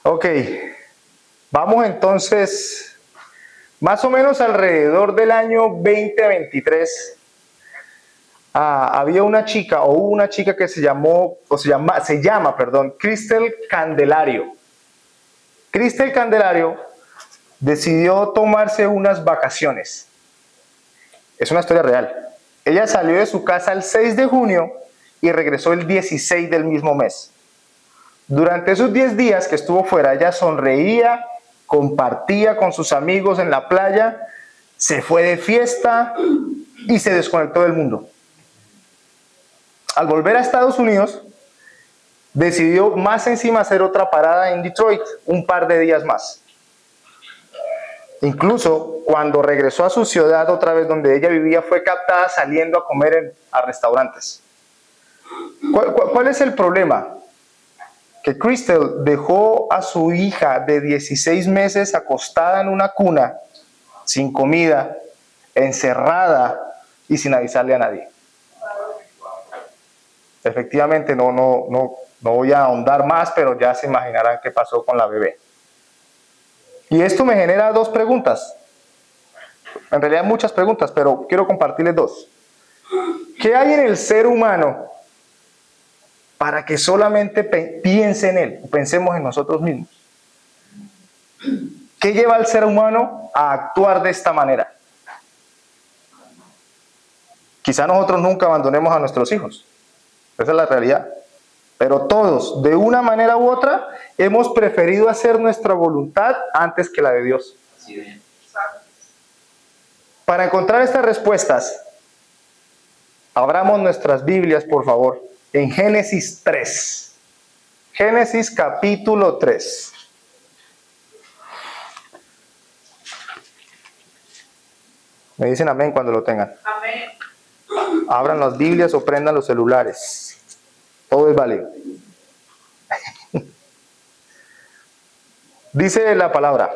Ok, vamos entonces, más o menos alrededor del año 2023, había una chica, o hubo una chica que se llama, Cristel Candelario. Cristel Candelario decidió tomarse unas vacaciones. Es una historia real. Ella salió de su casa el 6 de junio y regresó el 16 del mismo mes. Durante esos 10 días que estuvo fuera, ella sonreía, compartía con sus amigos en la playa, se fue de fiesta y se desconectó del mundo. Al volver a Estados Unidos, decidió más encima hacer otra parada en Detroit, un par de días más. Incluso cuando regresó a su ciudad otra vez donde ella vivía, fue captada saliendo a comer a restaurantes. ¿Cuál es el problema? Que Cristel dejó a su hija de 16 meses acostada en una cuna, sin comida, encerrada y sin avisarle a nadie. Efectivamente, no voy a ahondar más, pero ya se imaginarán qué pasó con la bebé. Y esto me genera dos preguntas. En realidad muchas preguntas, pero quiero compartirles dos. ¿Qué hay en el ser humano para que solamente piense en él, o pensemos en nosotros mismos? ¿Qué lleva al ser humano a actuar de esta manera? Quizá nosotros nunca abandonemos a nuestros hijos. Esa es la realidad. Pero todos, de una manera u otra, hemos preferido hacer nuestra voluntad antes que la de Dios. Para encontrar estas respuestas, abramos nuestras Biblias, por favor, en Génesis 3. Génesis capítulo 3. Me dicen amén cuando lo tengan. Amén. Abran las Biblias o prendan los celulares. Todo es válido. Dice la palabra: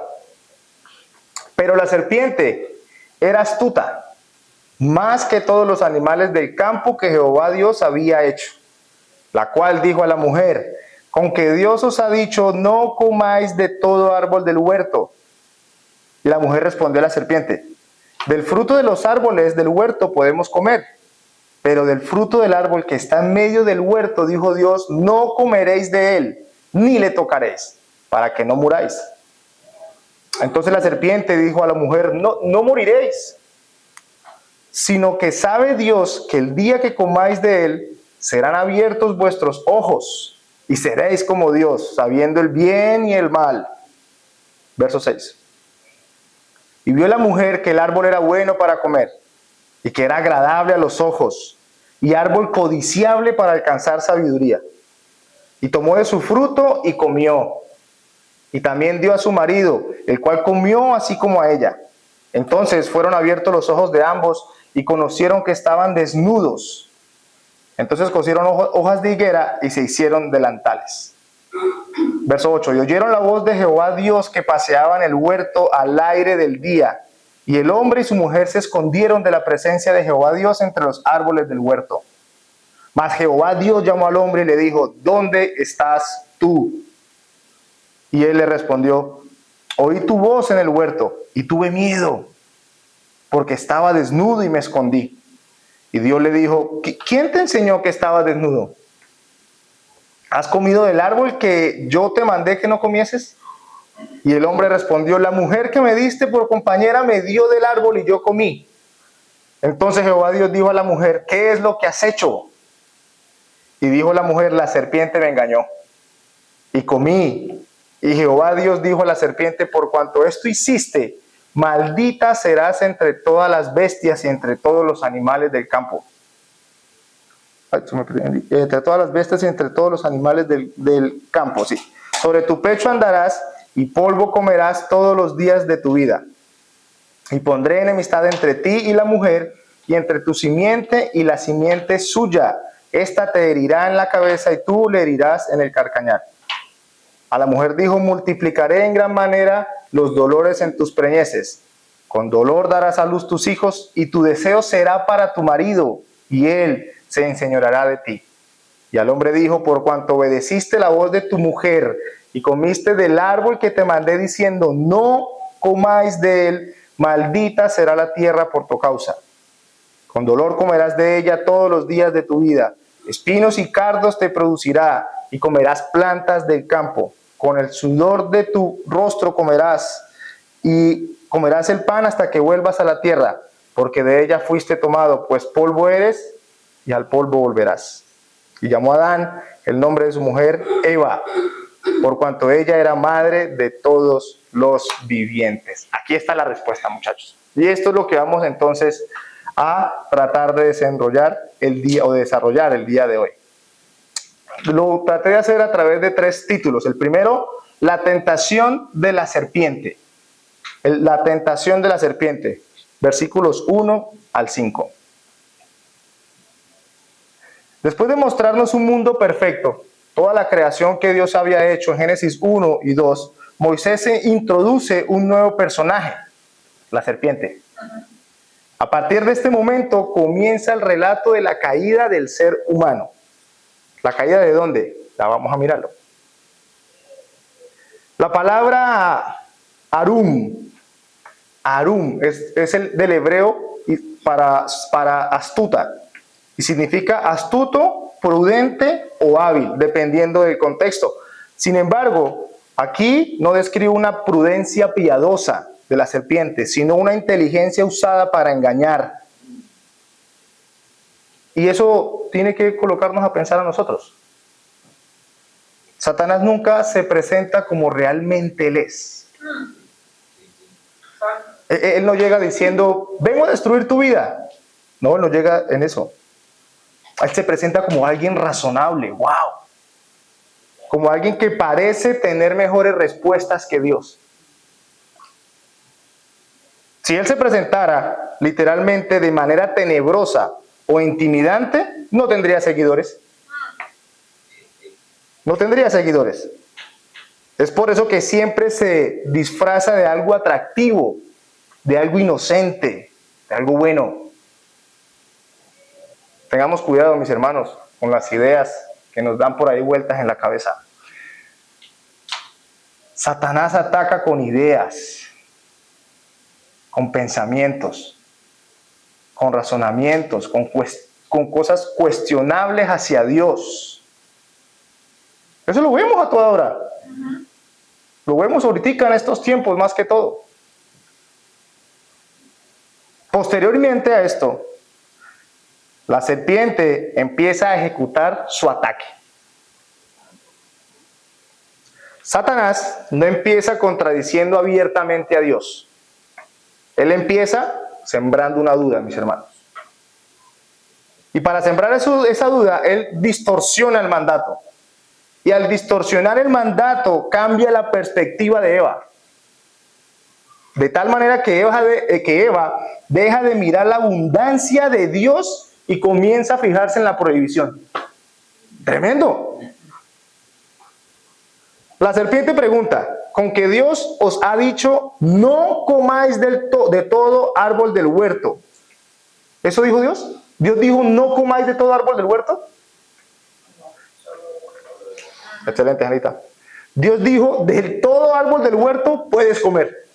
pero la serpiente era astuta, más que todos los animales del campo que Jehová Dios había hecho, la cual dijo a la mujer: con que Dios os ha dicho, no comáis de todo árbol del huerto. Y la mujer respondió a la serpiente: del fruto de los árboles del huerto podemos comer, pero del fruto del árbol que está en medio del huerto, dijo Dios, no comeréis de él, ni le tocaréis, para que no muráis. Entonces la serpiente dijo a la mujer: no moriréis, sino que sabe Dios que el día que comáis de él, serán abiertos vuestros ojos, y seréis como Dios, sabiendo el bien y el mal. Verso 6. Y vio la mujer que el árbol era bueno para comer, y que era agradable a los ojos, y árbol codiciable para alcanzar sabiduría. Y tomó de su fruto y comió. Y también dio a su marido, el cual comió así como a ella. Entonces fueron abiertos los ojos de ambos, y conocieron que estaban desnudos. Entonces cosieron hojas de higuera y se hicieron delantales. Verso 8. Y oyeron la voz de Jehová Dios que paseaba en el huerto al aire del día. Y el hombre y su mujer se escondieron de la presencia de Jehová Dios entre los árboles del huerto. Mas Jehová Dios llamó al hombre y le dijo: ¿dónde estás tú? Y él le respondió: oí tu voz en el huerto y tuve miedo, porque estaba desnudo y me escondí. Y Dios le dijo: ¿quién te enseñó que estaba desnudo? ¿Has comido del árbol que yo te mandé que no comieses? Y el hombre respondió: la mujer que me diste por compañera me dio del árbol y yo comí. Entonces Jehová Dios dijo a la mujer: ¿qué es lo que has hecho? Y dijo la mujer: la serpiente me engañó y comí. Y Jehová Dios dijo a la serpiente: por cuanto esto hiciste, maldita serás entre todas las bestias y entre todos los animales del campo. Entre todas las bestias y entre todos los animales del campo, sí. Sobre tu pecho andarás y polvo comerás todos los días de tu vida. Y pondré enemistad entre ti y la mujer, y entre tu simiente y la simiente suya. Esta te herirá en la cabeza y tú le herirás en el calcañar. A la mujer dijo: multiplicaré en gran manera los dolores en tus preñeces. Con dolor darás a luz tus hijos, y tu deseo será para tu marido, y él se enseñoreará de ti. Y al hombre dijo, por cuanto obedeciste la voz de tu mujer y comiste del árbol que te mandé diciendo, no comáis de él, maldita será la tierra por tu causa. Con dolor comerás de ella todos los días de tu vida. Espinos y cardos te producirá y comerás plantas del campo. Con el sudor de tu rostro comerás y comerás el pan hasta que vuelvas a la tierra, porque de ella fuiste tomado, pues polvo eres y al polvo volverás. Y llamó a Adán el nombre de su mujer Eva, por cuanto ella era madre de todos los vivientes. Aquí está la respuesta, muchachos. Y esto es lo que vamos entonces a tratar de desarrollar el día de hoy. Lo traté de hacer a través de 3 títulos. El primero, la tentación de la serpiente. La tentación de la serpiente, versículos 1 al 5. Después de mostrarnos un mundo perfecto, toda la creación que Dios había hecho en Génesis 1 y 2, Moisés introduce un nuevo personaje, la serpiente. A partir de este momento comienza el relato de la caída del ser humano. ¿La caída de dónde? La vamos a mirarlo. La palabra Arum es el del hebreo para astuta y significa astuto, prudente o hábil, dependiendo del contexto. Sin embargo, aquí no describe una prudencia piadosa de la serpiente, sino una inteligencia usada para engañar. Y eso tiene que colocarnos a pensar a nosotros. Satanás nunca se presenta como realmente él es. Él no llega diciendo, vengo a destruir tu vida. No, él no llega en eso. Él se presenta como alguien razonable, wow. Como alguien que parece tener mejores respuestas que Dios. Si él se presentara literalmente de manera tenebrosa o intimidante, no tendría seguidores. No tendría seguidores. Es por eso que siempre se disfraza de algo atractivo, de algo inocente, de algo bueno. Tengamos cuidado, mis hermanos, con las ideas que nos dan por ahí vueltas en la cabeza. Satanás ataca con ideas, con pensamientos, con razonamientos, con cosas cuestionables hacia Dios. Eso lo vemos a toda hora. Lo vemos ahorita en estos tiempos más que todo. Posteriormente a esto, la serpiente empieza a ejecutar su ataque. Satanás no empieza contradiciendo abiertamente a Dios. Él empieza sembrando una duda, mis hermanos. Y para sembrar esa duda, él distorsiona el mandato. Y al distorsionar el mandato, cambia la perspectiva de Eva. De tal manera que Eva deja de mirar la abundancia de Dios y comienza a fijarse en la prohibición. Tremendo. La serpiente pregunta, ¿con que Dios os ha dicho, no comáis de todo árbol del huerto? ¿Eso dijo Dios? ¿Dios dijo, no comáis de todo árbol del huerto? Excelente, Anita. Dios dijo, de todo árbol del huerto puedes comer.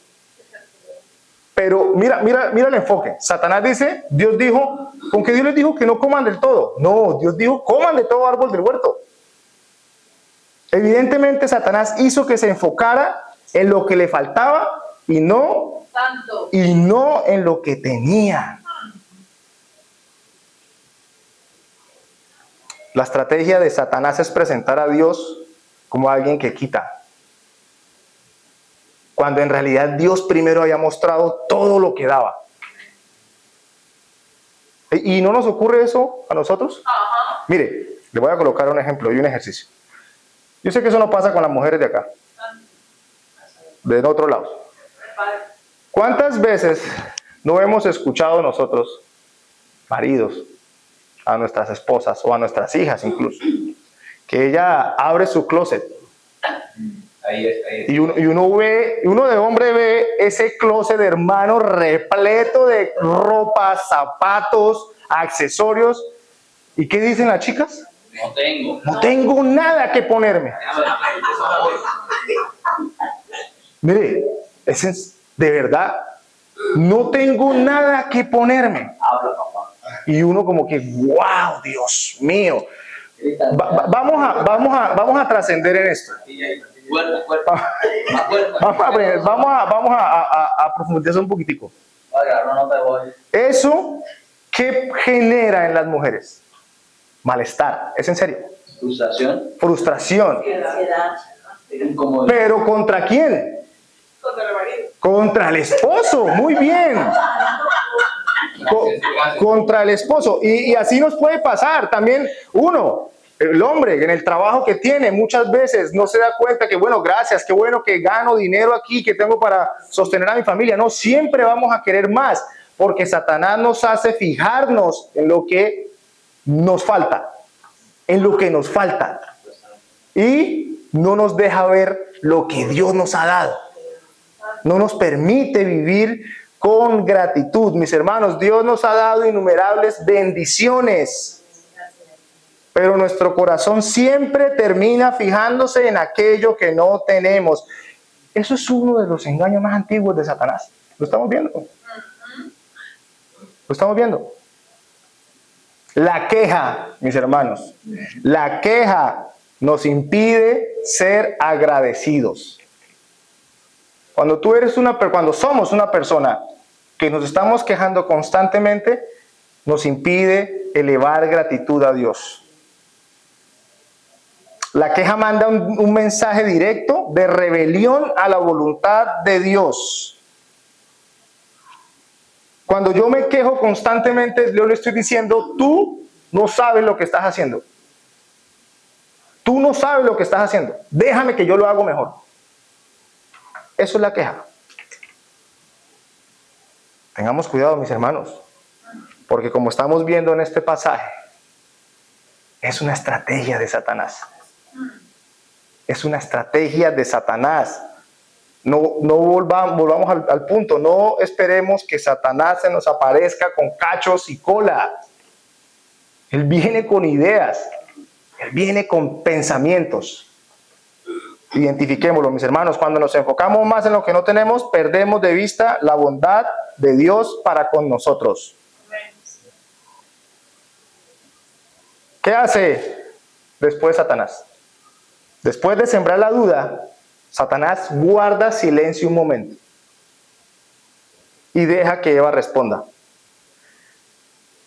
Pero mira el enfoque. Satanás dice, Dios dijo, ¿con que Dios les dijo que no coman del todo? No, Dios dijo, coman de todo árbol del huerto. Evidentemente Satanás hizo que se enfocara en lo que le faltaba y no en lo que tenía. La estrategia de Satanás es presentar a Dios como alguien que quita, cuando en realidad Dios primero había mostrado todo lo que daba. ¿Y no nos ocurre eso a nosotros? Mire, le voy a colocar un ejemplo y un ejercicio. Yo sé que eso no pasa con las mujeres de acá, de otro lado. ¿Cuántas veces no hemos escuchado nosotros, maridos, a nuestras esposas o a nuestras hijas incluso, que ella abre su closet? Ahí es. Y uno de hombre ve ese closet de hermano repleto de ropa, zapatos, accesorios. ¿Y qué dicen las chicas? No tengo nada que ponerme. Mire, de verdad, no tengo nada que ponerme. Y uno como que, wow, Dios mío. Vamos a trascender en esto. Vamos a profundizar un poquitico. Eso, ¿qué genera en las mujeres? Malestar, ¿es en serio? Frustración. ¿Pero contra quién? Contra el esposo, muy bien. Contra el esposo. Y así nos puede pasar también uno. El hombre en el trabajo que tiene muchas veces no se da cuenta que bueno, gracias, qué bueno que gano dinero aquí, que tengo para sostener a mi familia. No, siempre vamos a querer más, porque Satanás nos hace fijarnos en lo que nos falta, en lo que nos falta. Y no nos deja ver lo que Dios nos ha dado. No nos permite vivir con gratitud. Mis hermanos, Dios nos ha dado innumerables bendiciones. Pero nuestro corazón siempre termina fijándose en aquello que no tenemos. Eso es uno de los engaños más antiguos de Satanás. ¿Lo estamos viendo? ¿Lo estamos viendo? La queja, mis hermanos, la queja nos impide ser agradecidos. Cuando somos una persona que nos estamos quejando constantemente, nos impide elevar gratitud a Dios. La queja manda un mensaje directo de rebelión a la voluntad de Dios. Cuando yo me quejo constantemente, yo le estoy diciendo, tú no sabes lo que estás haciendo. Tú no sabes lo que estás haciendo. Déjame que yo lo hago mejor. Eso es la queja. Tengamos cuidado, mis hermanos, porque como estamos viendo en este pasaje, es una estrategia de Satanás. Es una estrategia de Satanás. No volvamos al punto. No esperemos que Satanás se nos aparezca con cachos y cola. Él viene con ideas. Él viene con pensamientos. Identifiquémoslo, mis hermanos. Cuando nos enfocamos más en lo que no tenemos, perdemos de vista la bondad de Dios para con nosotros. ¿Qué hace después Satanás? Después de sembrar la duda, Satanás guarda silencio un momento y deja que Eva responda.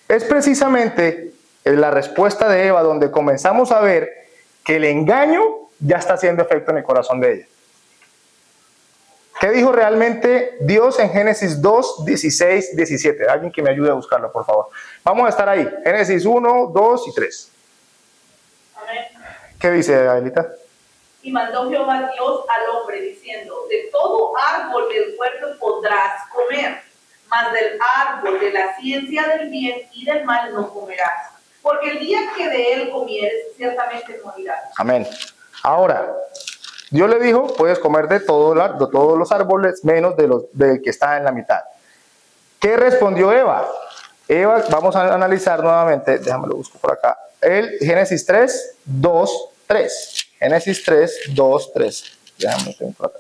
Es precisamente en la respuesta de Eva donde comenzamos a ver que el engaño ya está haciendo efecto en el corazón de ella. ¿Qué dijo realmente Dios en Génesis 2, 16, 17? Alguien que me ayude a buscarlo, por favor. Vamos a estar ahí. Génesis 1, 2 y 3. Amén. ¿Qué dice Adelita? Y mandó Jehová Dios al hombre diciendo, de todo árbol del huerto podrás comer, mas del árbol de la ciencia del bien y del mal no comerás, porque el día que de él comieres, ciertamente morirás. Amén. Ahora, Dios le dijo, puedes comer de todos los árboles, menos del que está en la mitad. ¿Qué respondió Eva? Eva, vamos a analizar nuevamente, déjame lo busco por acá, el Génesis 3, 2, 3. Génesis 3, 2, 3. Déjame por acá.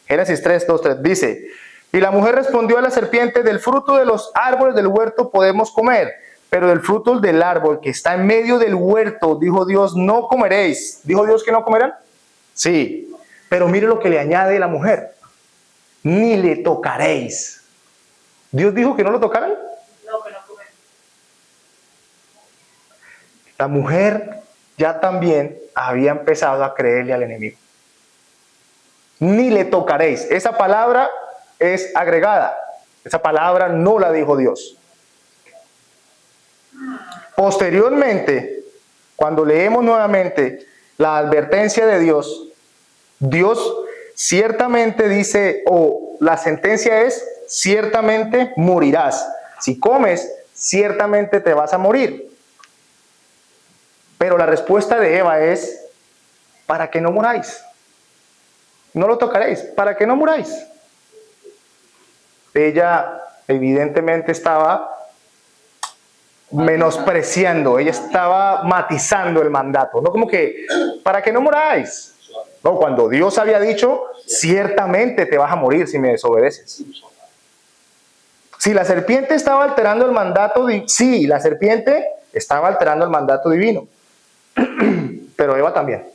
Génesis 3, 2, 3 dice, y la mujer respondió a la serpiente, del fruto de los árboles del huerto podemos comer, pero del fruto del árbol que está en medio del huerto, dijo Dios, no comeréis. ¿Dijo Dios que no comerán? Sí, pero mire lo que le añade la mujer, ni le tocaréis. ¿Dios dijo que no lo tocaran? No, que no comen. La mujer ya también había empezado a creerle al enemigo. Ni le tocaréis. Esa palabra es agregada. Esa palabra no la dijo Dios. Posteriormente, cuando leemos nuevamente la advertencia de Dios, Dios ciertamente dice, la sentencia es, ciertamente morirás. Si comes, ciertamente te vas a morir. Pero la respuesta de Eva es, para que no muráis. No lo tocaréis, para que no muráis. Ella evidentemente estaba menospreciando, ella estaba matizando el mandato, no como que, para que no moráis. No, cuando Dios había dicho, ciertamente te vas a morir si me desobedeces. Si la serpiente estaba alterando el mandato, sí, la serpiente estaba alterando el mandato divino, pero Eva también.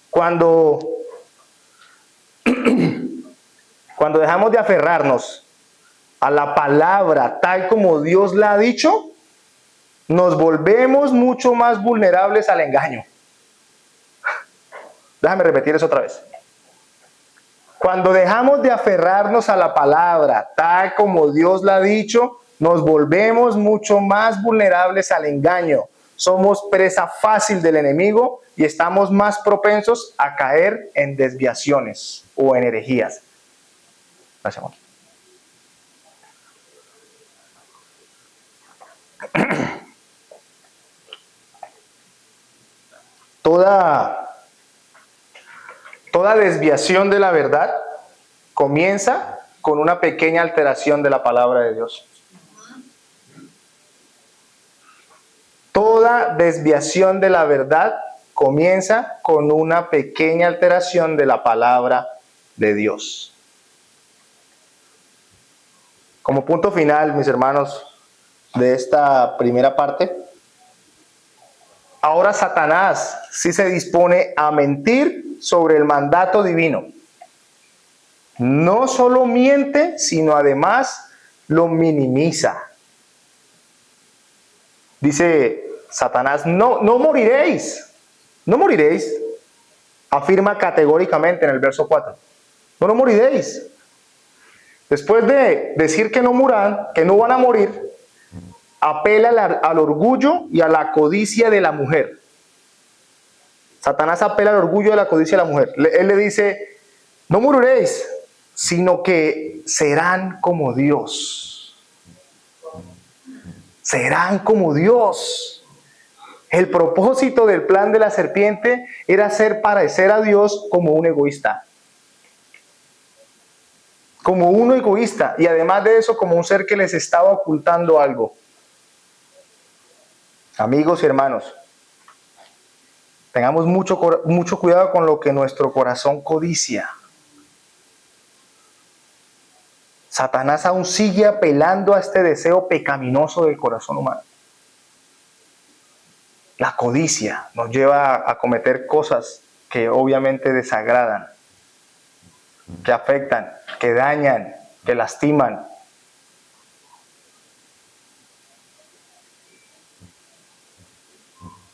Cuando dejamos de aferrarnos a la palabra tal como Dios la ha dicho, nos volvemos mucho más vulnerables al engaño. Déjame repetir eso otra vez. Cuando dejamos de aferrarnos a la palabra tal como Dios la ha dicho, nos volvemos mucho más vulnerables al engaño. Somos presa fácil del enemigo y estamos más propensos a caer en desviaciones o en herejías. Gracias, Juan. Toda desviación de la verdad comienza con una pequeña alteración de la palabra de Dios. Toda desviación de la verdad comienza con una pequeña alteración de la palabra de Dios. Como punto final, mis hermanos, de esta primera parte, ahora Satanás sí se dispone a mentir sobre el mandato divino. No solo miente, sino además lo minimiza. Dice Satanás, no moriréis, no moriréis. Afirma categóricamente en el verso 4. No moriréis. Después de decir que no muran, que no van a morir, apela al orgullo y a la codicia de la mujer. Satanás apela al orgullo y a la codicia de la mujer. Él le dice, no moriréis, sino que serán como Dios. Serán como Dios. El propósito del plan de la serpiente era hacer parecer a Dios como un egoísta. Como uno egoísta, y además de eso, como un ser que les estaba ocultando algo. Amigos y hermanos, tengamos mucho cuidado con lo que nuestro corazón codicia. Satanás aún sigue apelando a este deseo pecaminoso del corazón humano. La codicia nos lleva a cometer cosas que obviamente desagradan, que afectan, que dañan, que lastiman.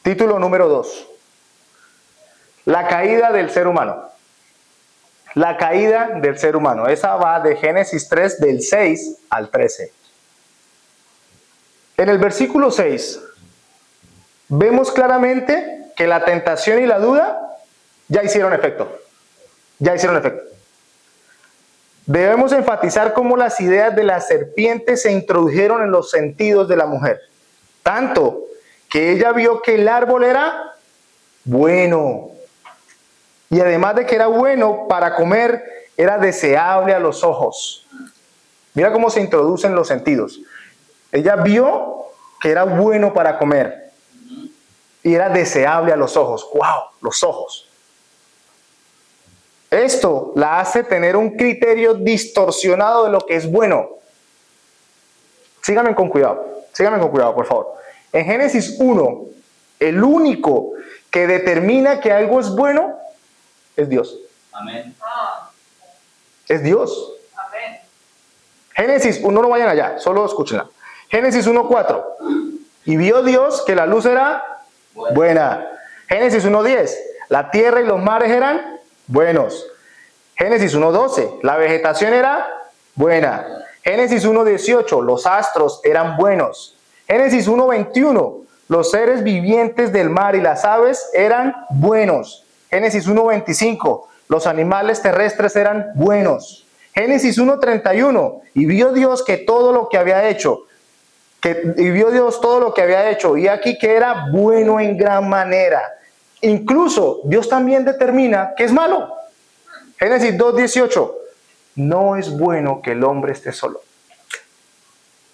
Título número 2. La caída del ser humano. La caída del ser humano. Esa va de Génesis 3, del 6 al 13. En el versículo 6, vemos claramente que la tentación y la duda ya hicieron efecto. Ya hicieron efecto. Debemos enfatizar cómo las ideas de la serpiente se introdujeron en los sentidos de la mujer. Tanto que ella vio que el árbol era bueno. Y además de que era bueno para comer, era deseable a los ojos. Mira cómo se introducen los sentidos. Ella vio que era bueno para comer. Y era deseable a los ojos. ¡Wow! Los ojos. Esto la hace tener un criterio distorsionado de lo que es bueno. Síganme con cuidado, por favor. En Génesis 1, el único que determina que algo es bueno es Dios. Amén. Es Dios. Amén. Génesis 1, no vayan allá, solo escúchenla. Génesis 1:4. Y vio Dios que la luz era buena. Génesis 1:10. La tierra y los mares eran buenos. Génesis 1:12. La vegetación era buena. Génesis 1:18. Los astros eran buenos. Génesis 1:21. Los seres vivientes del mar y las aves eran buenos. Génesis 1:25. Los animales terrestres eran buenos. Génesis 1:31. Y vio Dios que todo lo que había hecho. Y aquí que era bueno en gran manera. Incluso Dios también determina que es malo. Génesis 2:18. No es bueno que el hombre esté solo.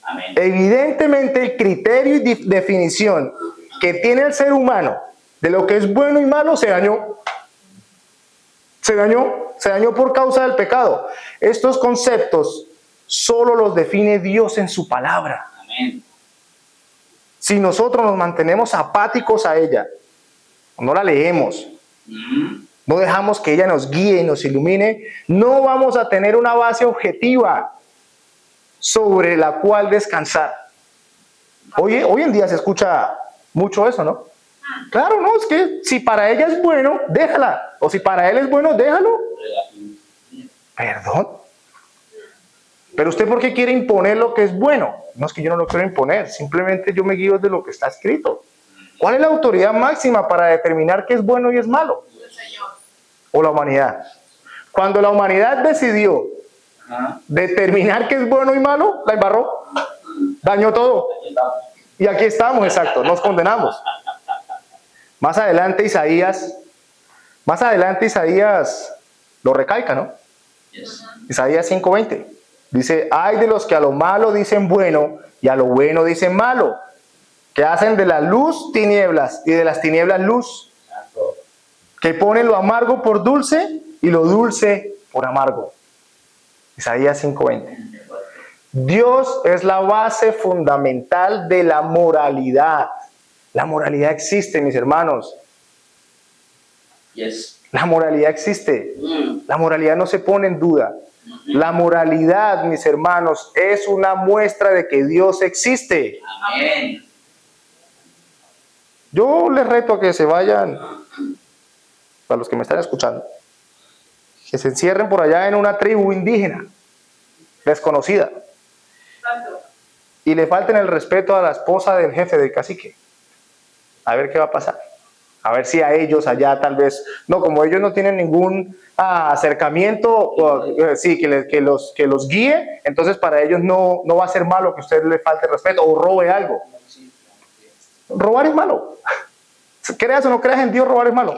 Amén. Evidentemente el criterio y definición que tiene el ser humano de lo que es bueno y malo se dañó. Se dañó por causa del pecado. Estos conceptos solo los define Dios en su palabra. Amén. Si nosotros nos mantenemos apáticos a ella, no la leemos, no dejamos que ella nos guíe y nos ilumine, no vamos a tener una base objetiva sobre la cual descansar. Hoy en día se escucha mucho eso, ¿no? Claro, no, es que si para ella es bueno, déjala. O si para él es bueno, déjalo. Perdón. Pero usted, ¿por qué quiere imponer lo que es bueno? No, es que yo no lo quiero imponer, simplemente yo me guío de lo que está escrito. ¿Cuál es la autoridad máxima para determinar qué es bueno y es malo? El Señor. O la humanidad. Cuando la humanidad decidió determinar qué es bueno y malo, la embarró, dañó todo. Y aquí estamos, exacto, nos condenamos. Más adelante Isaías lo recalca, ¿no? Yes. Isaías 5:20. Dice, ay de los que a lo malo dicen bueno y a lo bueno dicen malo, que hacen de la luz tinieblas y de las tinieblas luz, que ponen lo amargo por dulce y lo dulce por amargo. Isaías 5:20. Dios es la base fundamental de la moralidad. La moralidad existe, mis hermanos. Yes. La moralidad existe. La moralidad no se pone en duda. La moralidad, mis hermanos, es una muestra de que Dios existe. Amén. Yo les reto a que se vayan, para los que me están escuchando, que se encierren por allá en una tribu indígena, desconocida, Santo. y le falten el respeto a la esposa del jefe del cacique. A ver qué va a pasar. A ver si a ellos allá tal vez, no, como ellos no tienen ningún acercamiento, sí, que los guíe, entonces para ellos no va a ser malo que usted le falte respeto o robe algo. Robar es malo. Creas o no creas en Dios, robar es malo.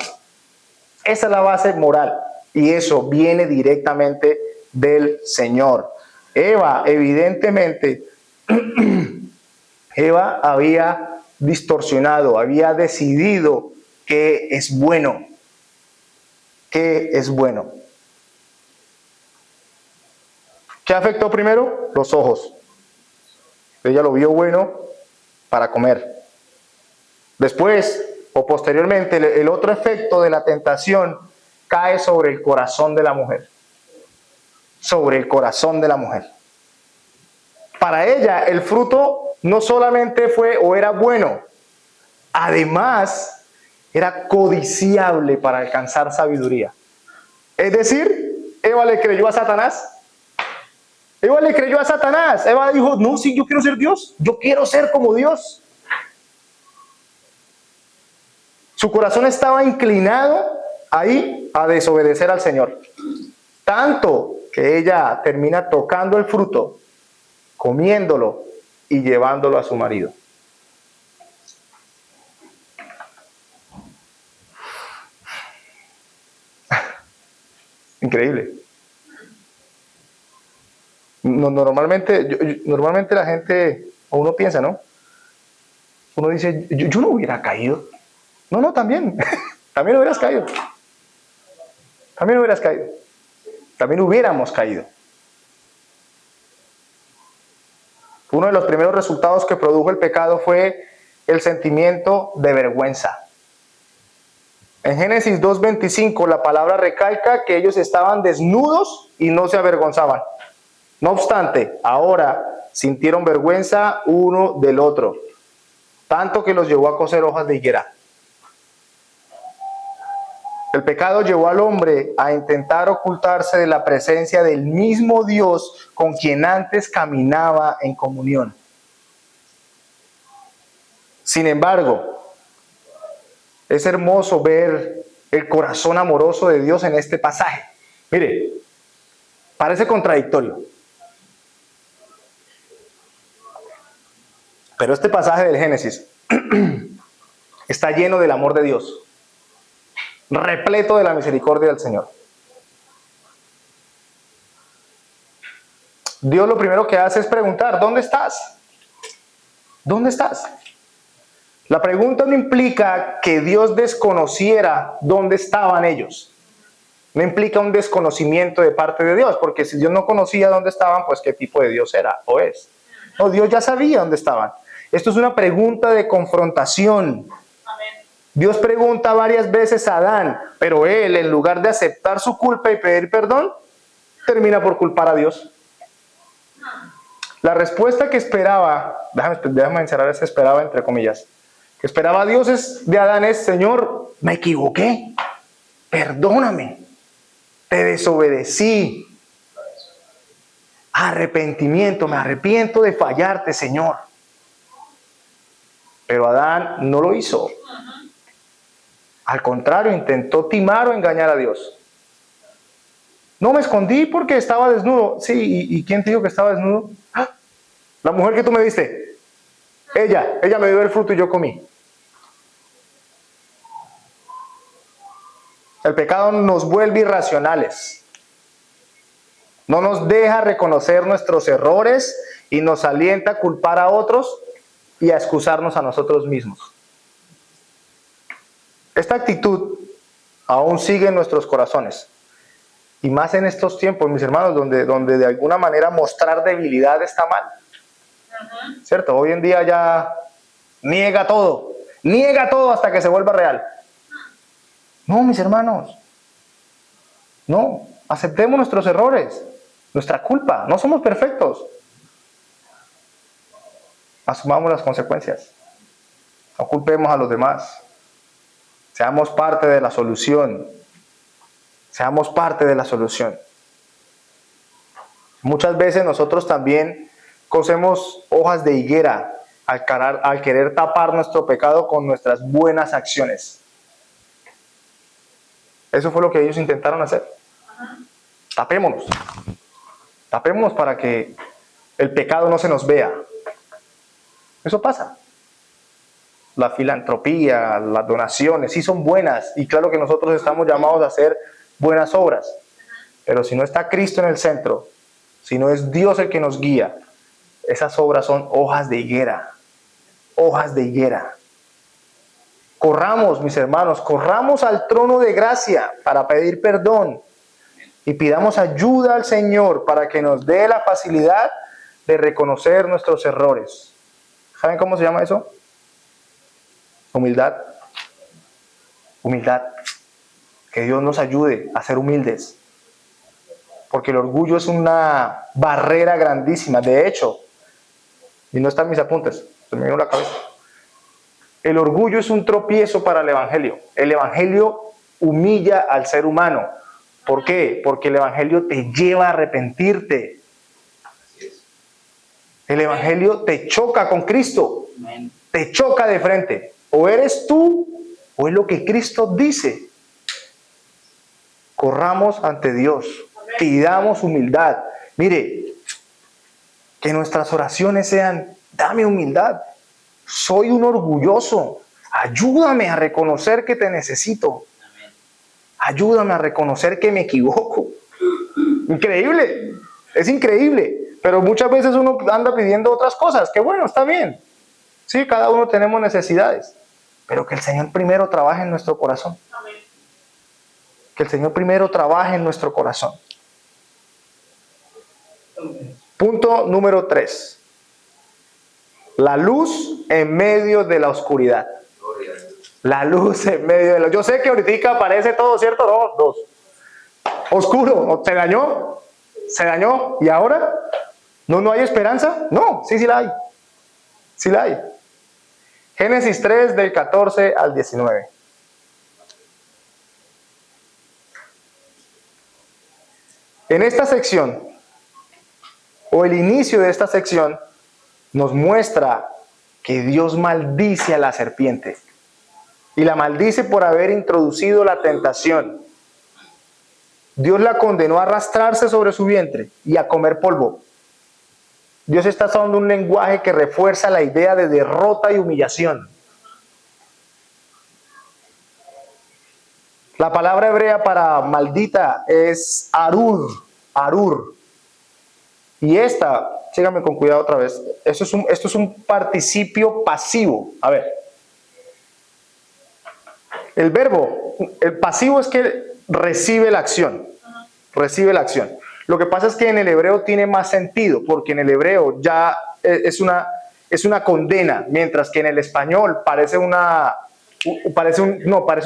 Esa es la base moral y eso viene directamente del Señor. Eva, evidentemente, Eva había distorsionado, había decidido qué es bueno. ¿Qué es bueno? ¿Qué afectó primero? Los ojos. Ella lo vio bueno para comer. Después, o posteriormente, el otro efecto de la tentación cae sobre el corazón de la mujer. Sobre el corazón de la mujer. Para ella, el fruto no solamente fue o era bueno, además era codiciable para alcanzar sabiduría. Es decir, Eva le creyó a Satanás. Eva le creyó a Satanás. Eva dijo, no, sí, yo quiero ser Dios. Yo quiero ser como Dios. Su corazón estaba inclinado ahí a desobedecer al Señor. Tanto que ella termina tocando el fruto, comiéndolo y llevándolo a su marido. Increíble. Normalmente la gente, o uno piensa, ¿no? Uno dice, yo no hubiera caído. No, también. También hubieras caído. También hubieras caído. También hubiéramos caído. Uno de los primeros resultados que produjo el pecado fue el sentimiento de vergüenza. En Génesis 2:25 la palabra recalca que ellos estaban desnudos y no se avergonzaban. No obstante, ahora sintieron vergüenza uno del otro, tanto que los llevó a coser hojas de higuera. El pecado llevó al hombre a intentar ocultarse de la presencia del mismo Dios con quien antes caminaba en comunión. Sin embargo, es hermoso ver el corazón amoroso de Dios en este pasaje. Mire, parece contradictorio. Pero este pasaje del Génesis está lleno del amor de Dios, repleto de la misericordia del Señor. Dios lo primero que hace es preguntar, ¿dónde estás? ¿Dónde estás? La pregunta no implica que Dios desconociera dónde estaban ellos. No implica un desconocimiento de parte de Dios, porque si Dios no conocía dónde estaban, pues qué tipo de Dios era o es. No, Dios ya sabía dónde estaban. Esto es una pregunta de confrontación. Amén. Dios pregunta varias veces a Adán, pero él, en lugar de aceptar su culpa y pedir perdón, termina por culpar a Dios. La respuesta que esperaba, déjame encerrar ese esperaba entre comillas, que esperaba Dios de Adán es: Señor, me equivoqué, perdóname, te desobedecí, arrepentimiento, me arrepiento de fallarte, Señor. Pero Adán no lo hizo. Al contrario, intentó timar o engañar a Dios. No me escondí porque estaba desnudo. Sí, ¿y quién te dijo que estaba desnudo? ¡Ah! La mujer que tú me diste. Ella me dio el fruto y yo comí. El pecado nos vuelve irracionales. No nos deja reconocer nuestros errores y nos alienta a culpar a otros y a excusarnos a nosotros mismos. Esta actitud aún sigue en nuestros corazones. Y más en estos tiempos, mis hermanos, donde de alguna manera mostrar debilidad está mal. ¿Cierto? Hoy en día ya niega todo hasta que se vuelva real. No, mis hermanos, no, aceptemos nuestros errores, nuestra culpa, no somos perfectos. Asumamos las consecuencias, no culpemos a los demás, seamos parte de la solución, Muchas veces nosotros también cosemos hojas de higuera al querer tapar nuestro pecado con nuestras buenas acciones. Eso fue lo que ellos intentaron hacer. Tapémonos para que el pecado no se nos vea. Eso pasa. La filantropía, las donaciones, sí son buenas, y claro que nosotros estamos llamados a hacer buenas obras, pero si no está Cristo en el centro, si no es Dios el que nos guía, esas obras son hojas de higuera. Corramos, mis hermanos, corramos al trono de gracia para pedir perdón y pidamos ayuda al Señor para que nos dé la facilidad de reconocer nuestros errores. ¿Saben cómo se llama eso? Humildad. Que Dios nos ayude a ser humildes. Porque el orgullo es una barrera grandísima. De hecho, y no están mis apuntes, se me vino la cabeza. El orgullo es un tropiezo para el Evangelio. El Evangelio humilla al ser humano. ¿Por qué? Porque el Evangelio te lleva a arrepentirte. El Evangelio te choca con Cristo. Te choca de frente. O eres tú, o es lo que Cristo dice. Corramos ante Dios. Pidamos humildad. Mire, que nuestras oraciones sean: dame humildad. Soy un orgulloso. Ayúdame a reconocer que te necesito. Ayúdame a reconocer que me equivoco. Increíble. Es increíble. Pero muchas veces uno anda pidiendo otras cosas. Que bueno, está bien. Sí, cada uno tenemos necesidades. Pero que el Señor primero trabaje en nuestro corazón. Que el Señor primero trabaje en nuestro corazón. Punto número 3. La luz en medio de la oscuridad. La luz en medio de la... Yo sé que ahorita parece todo, ¿cierto? No, 2. Oscuro. ¿Se dañó? ¿Se dañó? ¿Y ahora? ¿No hay esperanza? No, sí la hay. Sí la hay. Génesis 3, del 14 al 19. En esta sección, o el inicio de esta sección, nos muestra que Dios maldice a la serpiente. Y la maldice por haber introducido la tentación. Dios la condenó a arrastrarse sobre su vientre y a comer polvo. Dios está usando un lenguaje que refuerza la idea de derrota y humillación. La palabra hebrea para maldita es arur. Y esta, síganme con cuidado otra vez, esto es un participio pasivo. A ver, el verbo, el pasivo es que recibe la acción, recibe la acción. Lo que pasa es que en el hebreo tiene más sentido, porque en el hebreo ya es una condena, mientras que en el español parece un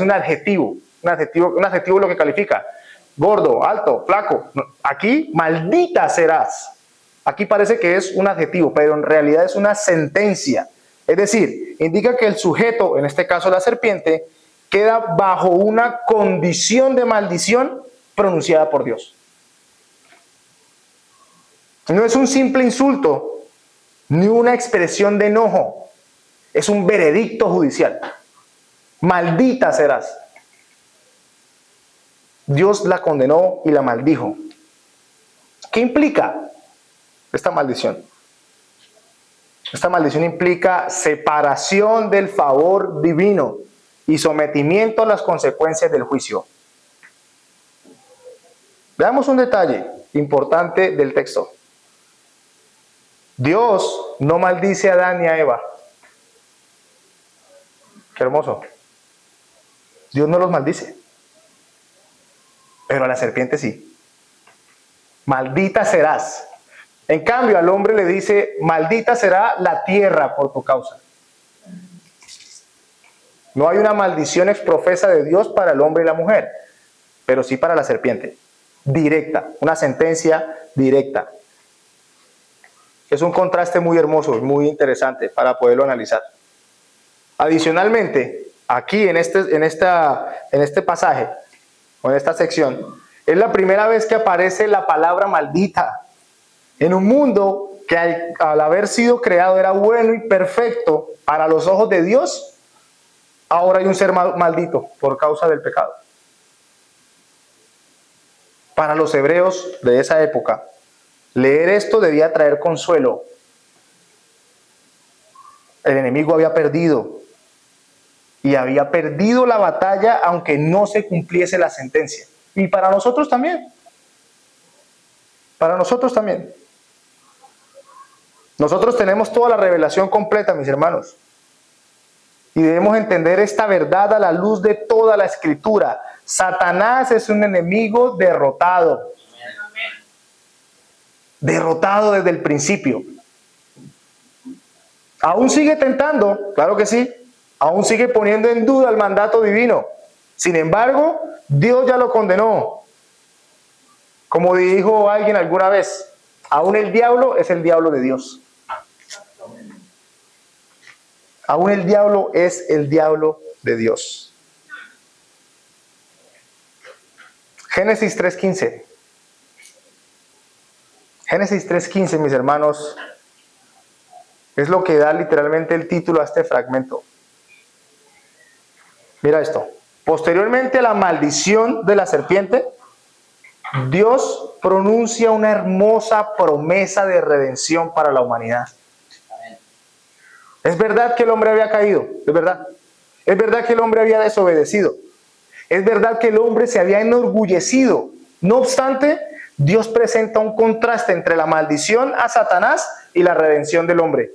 adjetivo, un adjetivo lo que califica, gordo, alto, flaco. Aquí, maldita serás. Aquí parece que es un adjetivo, pero en realidad es una sentencia. Es decir, indica que el sujeto, en este caso la serpiente, queda bajo una condición de maldición pronunciada por Dios. No es un simple insulto, ni una expresión de enojo. Es un veredicto judicial. Maldita serás. Dios la condenó y la maldijo. ¿Qué implica esta maldición? Esta maldición implica separación del favor divino y sometimiento a las consecuencias del juicio. Veamos un detalle importante del texto. Dios no maldice a Adán ni a Eva. Qué hermoso. Dios no los maldice. Pero a la serpiente sí. Maldita serás. En cambio, al hombre le dice, maldita será la tierra por tu causa. No hay una maldición exprofesa de Dios para el hombre y la mujer, pero sí para la serpiente. Directa, una sentencia directa. Es un contraste muy hermoso, muy interesante para poderlo analizar. Adicionalmente, aquí en este pasaje, o en esta sección, es la primera vez que aparece la palabra maldita. En un mundo que al haber sido creado era bueno y perfecto para los ojos de Dios, ahora hay un ser maldito por causa del pecado. Para los hebreos de esa época, leer esto debía traer consuelo. El enemigo había perdido. Y había perdido la batalla aunque no se cumpliese la sentencia. Y para nosotros también. Para nosotros también. Nosotros tenemos toda la revelación completa, mis hermanos. Y debemos entender esta verdad a la luz de toda la Escritura. Satanás es un enemigo derrotado. Derrotado desde el principio. Aún sigue tentando, claro que sí. Aún sigue poniendo en duda el mandato divino. Sin embargo, Dios ya lo condenó. Como dijo alguien alguna vez, aún el diablo es el diablo de Dios. Aún el diablo es el diablo de Dios. Génesis 3:15. Génesis 3:15, mis hermanos, es lo que da literalmente el título a este fragmento. Mira esto. Posteriormente a la maldición de la serpiente, Dios pronuncia una hermosa promesa de redención para la humanidad. Es verdad que el hombre había caído, es verdad. Es verdad que el hombre había desobedecido. Es verdad que el hombre se había enorgullecido. No obstante, Dios presenta un contraste entre la maldición a Satanás y la redención del hombre.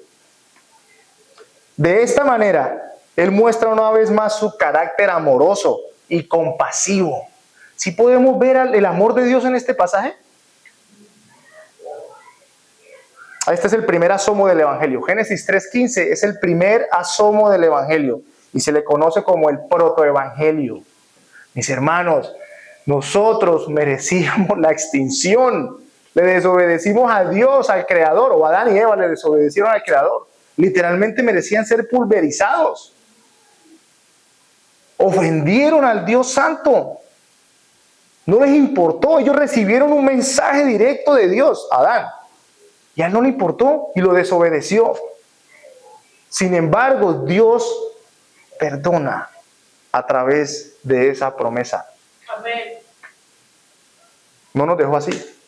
De esta manera, Él muestra una vez más su carácter amoroso y compasivo. ¿Sí podemos ver el amor de Dios en este pasaje? Este es el primer asomo del Evangelio. Génesis 3:15 es el primer asomo del Evangelio y se le conoce como el protoevangelio. Mis hermanos, nosotros merecíamos la extinción. Le desobedecimos a Dios, al Creador, o Adán y Eva le desobedecieron al Creador. Literalmente merecían ser pulverizados. Ofendieron al Dios Santo. No les importó. Ellos recibieron un mensaje directo de Dios, Adán. Y a él no le importó y lo desobedeció. Sin embargo, Dios perdona a través de esa promesa. Amén. No nos dejó así.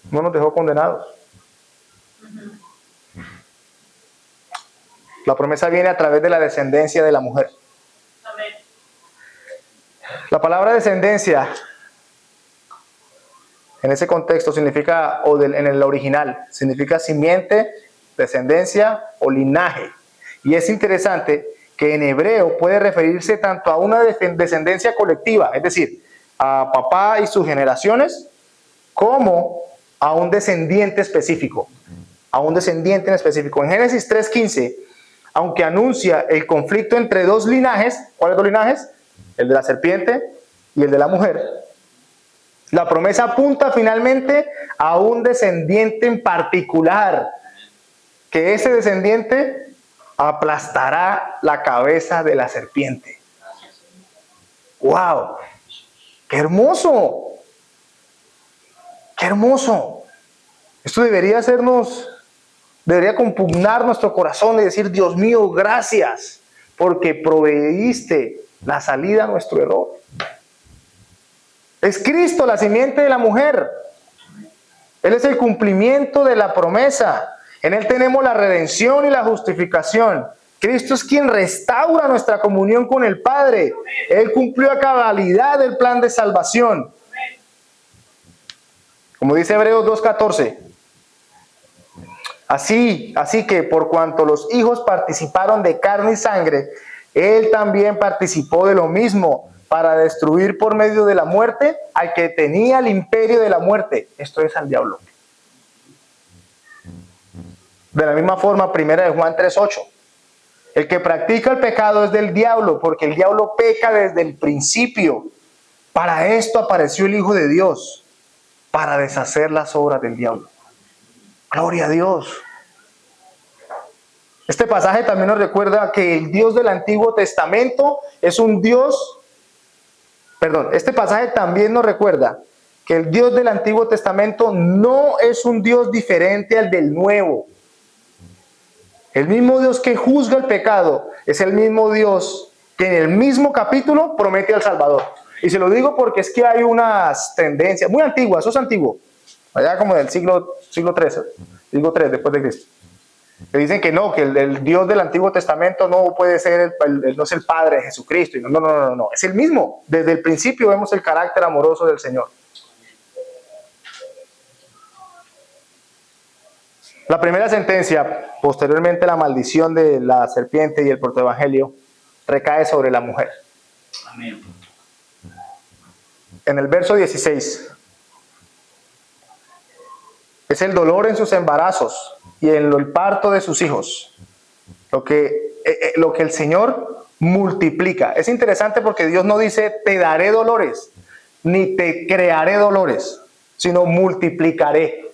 No nos dejó condenados. La promesa viene a través de la descendencia de la mujer. Amén. La palabra descendencia En ese contexto significa, en el original, significa simiente, descendencia o linaje. Y es interesante que en hebreo puede referirse tanto a una descendencia colectiva, es decir, a papá y sus generaciones, como a un descendiente específico. A un descendiente en específico. En Génesis 3:15, aunque anuncia el conflicto entre dos linajes, ¿cuáles dos linajes? El de la serpiente y el de la mujer. La promesa apunta finalmente a un descendiente en particular, que ese descendiente aplastará la cabeza de la serpiente. ¡Wow! ¡Qué hermoso! ¡Qué hermoso! Esto debería compugnar nuestro corazón y decir, Dios mío, gracias, porque proveíste la salida a nuestro error. Es Cristo la simiente de la mujer. Él es el cumplimiento de la promesa. En Él tenemos la redención y la justificación. Cristo es quien restaura nuestra comunión con el Padre. Él cumplió a cabalidad el plan de salvación. Como dice Hebreos 2:14. Así que por cuanto los hijos participaron de carne y sangre, Él también participó de lo mismo, para destruir por medio de la muerte al que tenía el imperio de la muerte, esto es al diablo. De la misma forma, 1 de Juan 3:8, el que practica el pecado es del diablo, porque el diablo peca desde el principio. Para esto apareció el Hijo de Dios, para deshacer las obras del diablo. Gloria a Dios. Este pasaje también nos recuerda que el Dios del Antiguo Testamento es un Dios. Este pasaje también nos recuerda que el Dios del Antiguo Testamento no es un Dios diferente al del Nuevo. El mismo Dios que juzga el pecado es el mismo Dios que en el mismo capítulo promete al Salvador. Y se lo digo porque es que hay unas tendencias muy antiguas, eso es antiguo, allá como del siglo III después de Cristo, que dicen que no, que el Dios del Antiguo Testamento no puede ser, no es el Padre de Jesucristo. Y no, es el mismo. Desde el principio vemos el carácter amoroso del Señor. La primera sentencia, posteriormente la maldición de la serpiente y el protoevangelio, recae sobre la mujer. Amén. En el verso 16, es el dolor en sus embarazos y en el parto de sus hijos, lo que el Señor multiplica. Es interesante porque Dios no dice te daré dolores, ni te crearé dolores, sino multiplicaré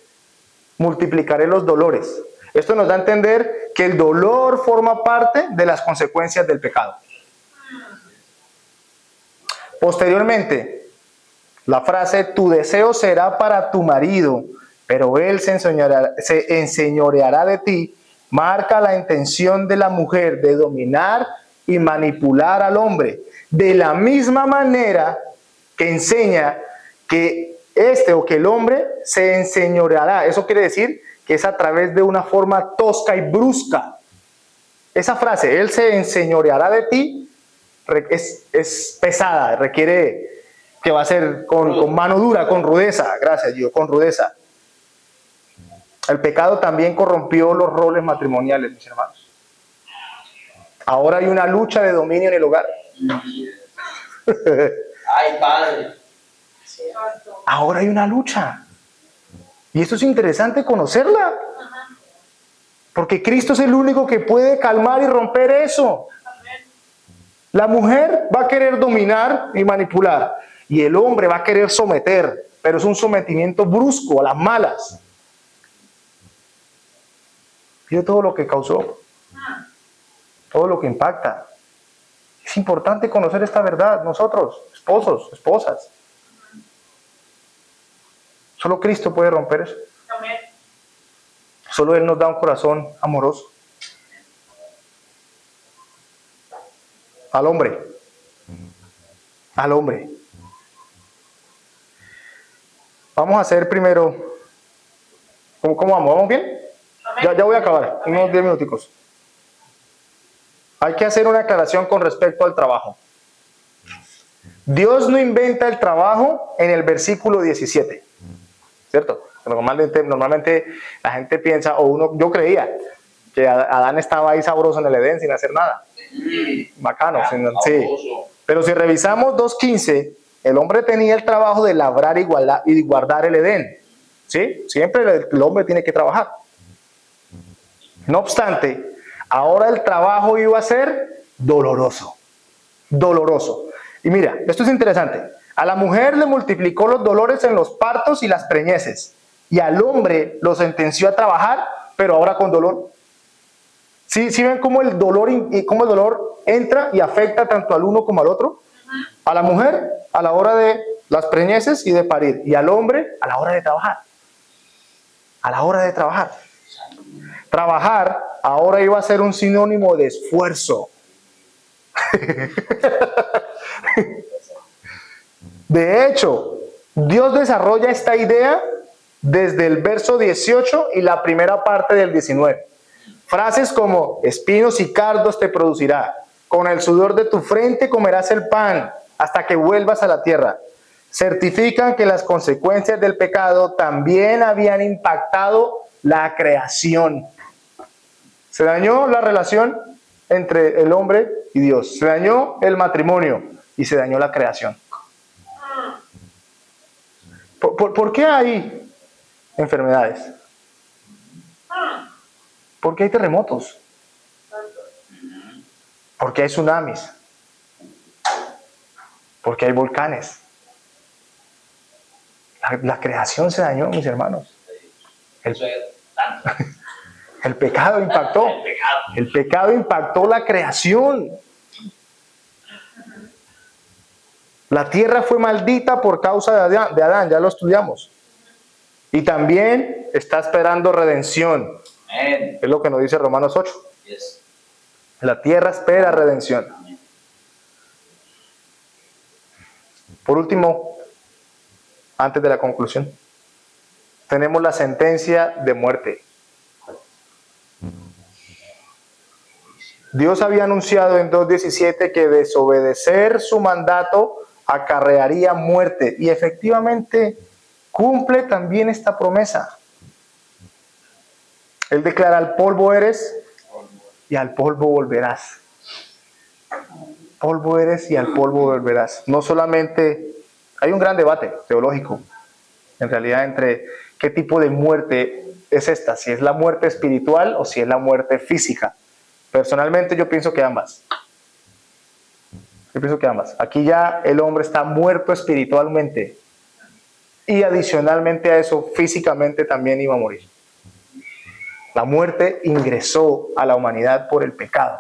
los dolores. Esto nos da a entender que el dolor forma parte de las consecuencias del pecado. Posteriormente, la frase tu deseo será para tu marido, pero él se enseñoreará de ti, marca la intención de la mujer de dominar y manipular al hombre, de la misma manera que enseña que que el hombre se enseñoreará. Eso quiere decir que es a través de una forma tosca y brusca. Esa frase, él se enseñoreará de ti, es pesada, requiere que va a ser con mano dura, con rudeza. Gracias, Gio, con rudeza. El pecado también corrompió los roles matrimoniales, mis hermanos. Ahora hay una lucha de dominio en el hogar. Ay, padre. Ahora hay una lucha. Y esto es interesante conocerla. Porque Cristo es el único que puede calmar y romper eso. La mujer va a querer dominar y manipular. Y el hombre va a querer someter. Pero es un sometimiento brusco, a las malas. Fíjate todo lo que causó. Todo lo que impacta. Es importante conocer esta verdad. Nosotros, esposos, esposas. Solo Cristo puede romper eso. Amén. Solo Él nos da un corazón amoroso. Al hombre. Vamos a hacer primero. ¿Cómo vamos? ¿Vamos bien? Ya voy a acabar. Unos 10 minuticos. Hay que hacer una aclaración con respecto al trabajo. Dios no inventa el trabajo en el versículo 17. ¿cierto? Normalmente la gente piensa, yo creía que Adán estaba ahí sabroso en el Edén sin hacer nada. Bacano. Sí. Pero si revisamos 2:15, el hombre tenía el trabajo de labrar y guardar el Edén. ¿Sí? Siempre el hombre tiene que trabajar. No obstante, ahora el trabajo iba a ser doloroso. Doloroso. Y mira, esto es interesante. A la mujer le multiplicó los dolores en los partos y las preñeces. Y al hombre lo sentenció a trabajar, pero ahora con dolor. ¿Sí ven cómo el dolor entra y afecta tanto al uno como al otro? A la mujer a la hora de las preñeces y de parir. Y al hombre a la hora de trabajar. A la hora de trabajar. Trabajar ahora iba a ser un sinónimo de esfuerzo. De hecho, Dios desarrolla esta idea desde el verso 18 y la primera parte del 19. Frases como: espinos y cardos te producirá, con el sudor de tu frente comerás el pan hasta que vuelvas a la tierra. Certifican que las consecuencias del pecado también habían impactado la creación. Se dañó la relación entre el hombre y Dios, se dañó el matrimonio y se dañó la creación. ¿Por qué hay enfermedades? ¿Por qué hay terremotos? ¿Por qué hay tsunamis? ¿Por qué hay volcanes? La creación se dañó, mis hermanos. El pecado impactó. El pecado impactó la creación. La tierra fue maldita por causa de Adán, ya lo estudiamos. Y también está esperando redención. Es lo que nos dice Romanos 8. La tierra espera redención. Por último, antes de la conclusión, tenemos la sentencia de muerte. Dios había anunciado en 2:17 que desobedecer su mandato acarrearía muerte, y efectivamente cumple también esta promesa. Él declara: al polvo eres y al polvo volverás. Polvo eres y al polvo volverás. No solamente, hay un gran debate teológico en realidad entre qué tipo de muerte es esta, si es la muerte espiritual o si es la muerte física. Personalmente yo pienso que ambas. Aquí ya el hombre está muerto espiritualmente y adicionalmente a eso físicamente también iba a morir. La muerte ingresó a la humanidad por el pecado.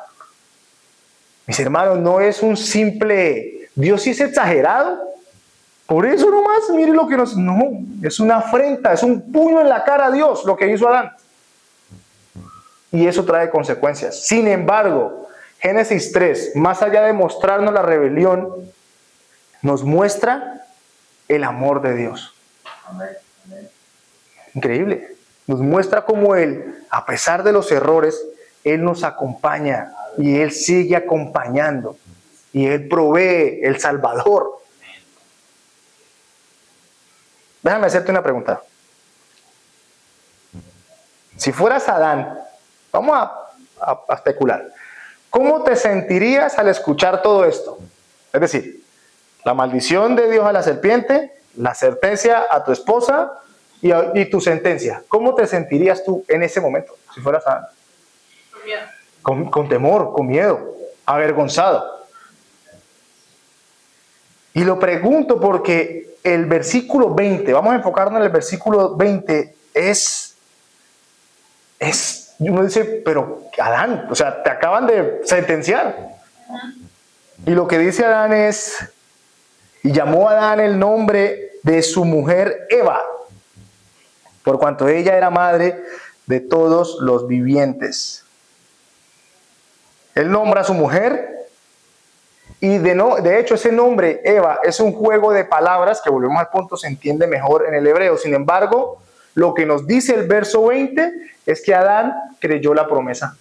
Mis hermanos, no es un simple... Dios sí es exagerado. Por eso nomás, mire lo que nos... No, es una afrenta, es un puño en la cara a Dios lo que hizo Adán. Y eso trae consecuencias. Sin embargo, Génesis 3, más allá de mostrarnos la rebelión, nos muestra el amor de Dios. Increíble. Nos muestra cómo Él, a pesar de los errores, Él nos acompaña y Él sigue acompañando y Él provee el Salvador. Déjame hacerte una pregunta. Si fueras Adán, vamos a especular. ¿Cómo te sentirías al escuchar todo esto? Es decir, la maldición de Dios a la serpiente, la sentencia a tu esposa y tu sentencia. ¿Cómo te sentirías tú en ese momento, si fueras Adán? Con temor, con miedo, avergonzado. Y lo pregunto porque el versículo 20, vamos a enfocarnos en el versículo 20, uno dice, pero Adán, o sea, te acaban de sentenciar. Y lo que dice Adán es: y llamó a Adán el nombre de su mujer Eva, por cuanto ella era madre de todos los vivientes. Él nombra a su mujer, y de hecho ese nombre Eva es un juego de palabras que, volvemos al punto, se entiende mejor en el hebreo. Sin embargo, lo que nos dice el verso 20 es que Adán creyó la promesa.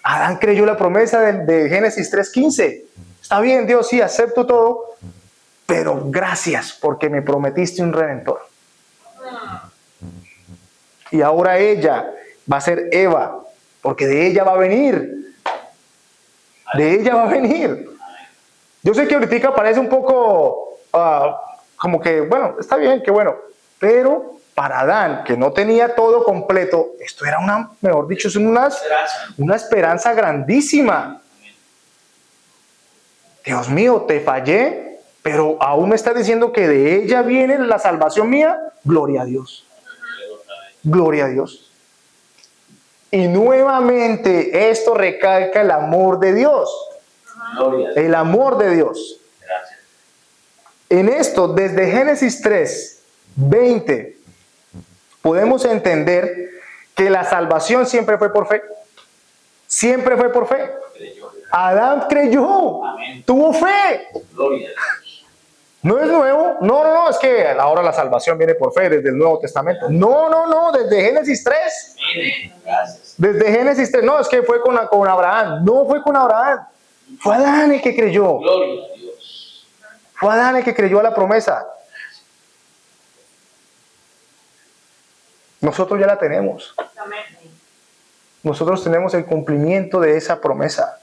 Adán creyó la promesa de Génesis 3:15. Está bien, Dios, sí, acepto todo, pero gracias porque me prometiste un redentor. Y ahora ella va a ser Eva, porque de ella va a venir. De ella va a venir. Yo sé que ahorita parece un poco como que, bueno, está bien, qué bueno. Pero para Adán, que no tenía todo completo, esto era mejor dicho, es una esperanza grandísima. Dios mío, te fallé, pero aún me estás diciendo que de ella viene la salvación mía. Gloria a Dios. Gloria a Dios. Y nuevamente esto recalca el amor de Dios. El amor de Dios. En esto, desde Génesis 3, 20, podemos entender que la salvación siempre fue por fe. Siempre fue por fe. Adán creyó, tuvo fe. No es nuevo, no, es que ahora la salvación viene por fe desde el Nuevo Testamento. No, desde Génesis 3. Desde Génesis 3, no, es que fue con Abraham. No fue con Abraham, fue Adán el que creyó. Fue Adán el que creyó a la promesa. Nosotros ya la tenemos. Nosotros tenemos el cumplimiento de esa promesa.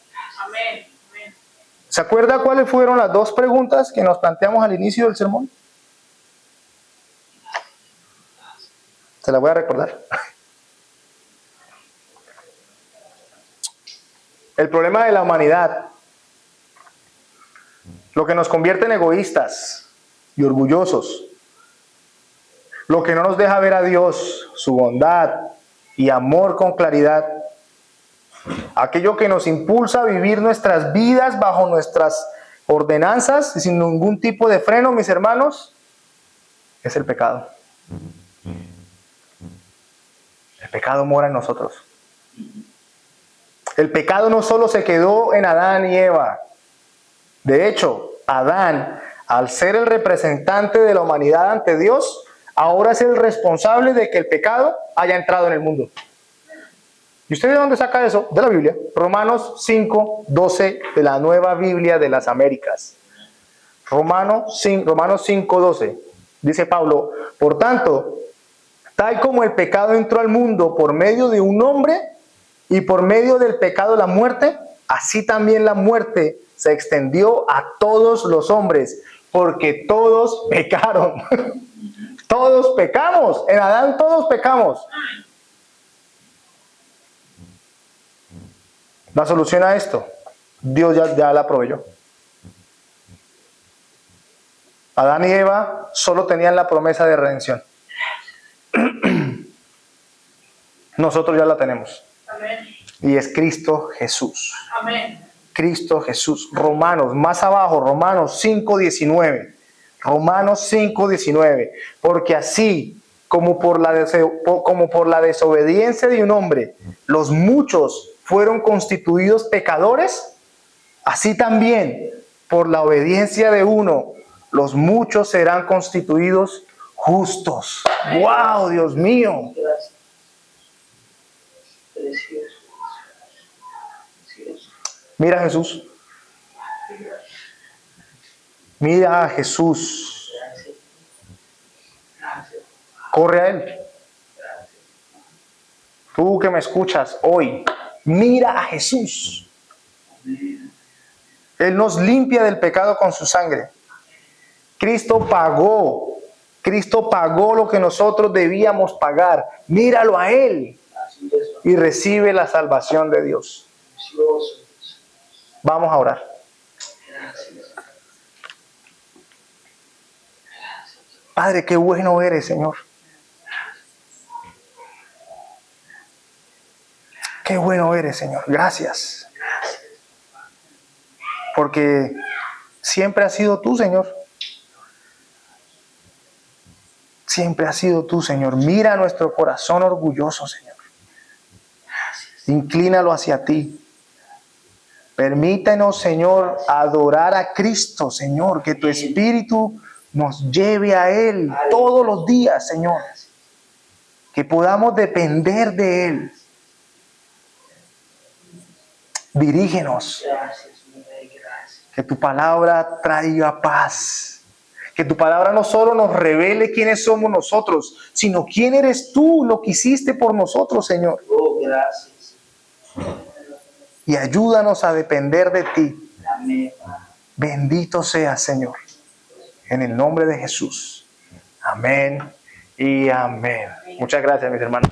¿Se acuerda cuáles fueron las dos preguntas que nos planteamos al inicio del sermón? Se las voy a recordar. El problema de la humanidad, lo que nos convierte en egoístas y orgullosos, lo que no nos deja ver a Dios, su bondad y amor con claridad, aquello que nos impulsa a vivir nuestras vidas bajo nuestras ordenanzas y sin ningún tipo de freno, mis hermanos, es el pecado. El pecado mora en nosotros. El pecado no solo se quedó en Adán y Eva. De hecho, Adán, al ser el representante de la humanidad ante Dios, ahora es el responsable de que el pecado haya entrado en el mundo. ¿Y usted de dónde saca eso? De la Biblia. Romanos 5, 12 de la Nueva Biblia de las Américas. Romanos 5, 12. Dice Pablo, por tanto, tal como el pecado entró al mundo por medio de un hombre y por medio del pecado la muerte, así también la muerte se extendió a todos los hombres, porque todos pecaron. Todos pecamos. En Adán todos pecamos. La solución a esto, Dios ya la proveyó. Adán y Eva solo tenían la promesa de redención. Nosotros ya la tenemos. Amén. Y es Cristo Jesús. Amén. Cristo Jesús. Romanos, más abajo, Romanos 5:19. Romanos 5:19. Porque así como por la desobediencia de un hombre, los muchos fueron constituidos pecadores, así también por la obediencia de uno, los muchos serán constituidos justos. ¡Wow, Dios mío! Mira a Jesús. Mira a Jesús. Corre a Él. Tú que me escuchas hoy, mira a Jesús. Él nos limpia del pecado con su sangre. Cristo pagó lo que nosotros debíamos pagar. Míralo a Él y recibe la salvación de Dios. Vamos a orar. Padre, qué bueno eres, Señor. Qué bueno eres, Señor. Gracias. Porque siempre has sido tú, Señor. Siempre has sido tú, Señor. Mira nuestro corazón orgulloso, Señor. Inclínalo hacia ti. Permítanos, Señor, adorar a Cristo, Señor. Que tu Espíritu nos lleve a Él todos los días, Señor. Que podamos depender de Él. Dirígenos. Que tu palabra traiga paz. Que tu palabra no solo nos revele quiénes somos nosotros, sino quién eres tú, lo que hiciste por nosotros, Señor. Oh, gracias. Y ayúdanos a depender de ti. Amén. Bendito seas, Señor. En el nombre de Jesús. Amén y amén. Muchas gracias, mis hermanos.